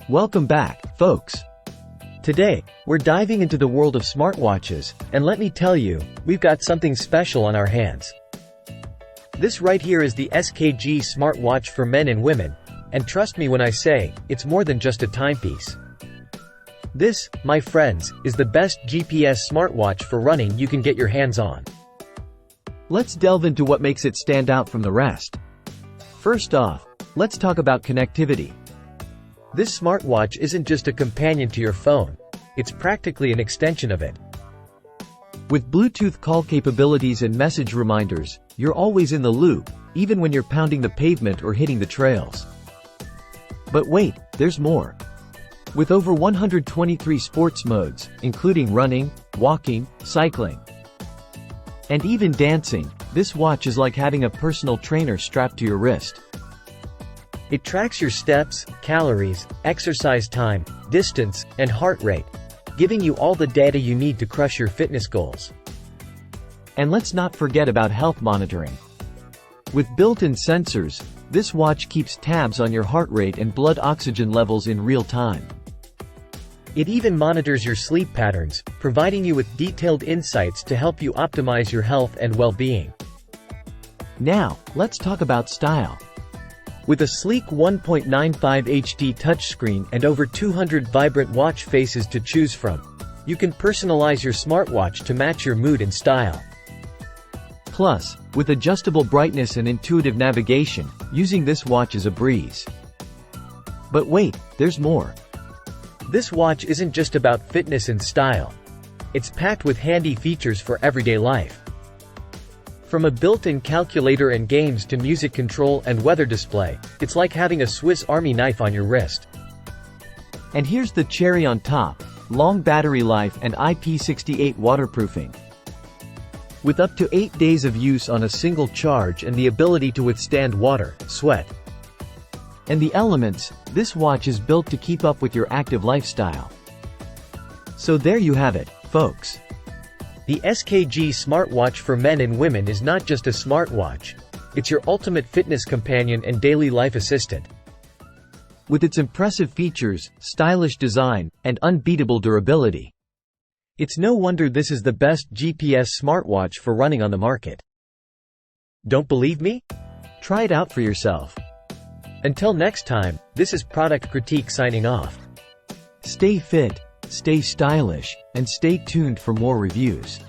Welcome back, folks. Today, we're diving into the world of smartwatches, and let me tell you, we've got something special on our hands. This right here is the SKG smartwatch for men and women, and trust me when I say, it's more than just a timepiece. This, my friends, is the best GPS smartwatch for running you can get your hands on. Let's delve into what makes it stand out from the rest. First off, let's talk about connectivity. This smartwatch isn't just a companion to your phone, it's practically an extension of it. With Bluetooth call capabilities and message reminders, you're always in the loop, even when you're pounding the pavement or hitting the trails. But wait, there's more. With over 123 sports modes, including running, walking, cycling, and even dancing, this watch is like having a personal trainer strapped to your wrist. It tracks your steps, calories, exercise time, distance, and heart rate, giving you all the data you need to crush your fitness goals. And let's not forget about health monitoring. With built-in sensors, this watch keeps tabs on your heart rate and blood oxygen levels in real time. It even monitors your sleep patterns, providing you with detailed insights to help you optimize your health and well-being. Now, let's talk about style. With a sleek 1.95 HD touchscreen and over 200 vibrant watch faces to choose from, you can personalize your smartwatch to match your mood and style. Plus, with adjustable brightness and intuitive navigation, using this watch is a breeze. But wait, there's more. This watch isn't just about fitness and style. It's packed with handy features for everyday life. From a built-in calculator and games to music control and weather display, it's like having a Swiss Army knife on your wrist. And here's the cherry on top: long battery life and IP68 waterproofing. With up to 8 days of use on a single charge and the ability to withstand water, sweat, and the elements, this watch is built to keep up with your active lifestyle. So there you have it, folks. The SKG smartwatch for men and women is not just a smartwatch, it's your ultimate fitness companion and daily life assistant. With its impressive features, stylish design, and unbeatable durability, it's no wonder this is the best GPS smartwatch for running on the market. Don't believe me? Try it out for yourself. Until next time, this is Product Critique signing off. Stay fit, stay stylish, and stay tuned for more reviews.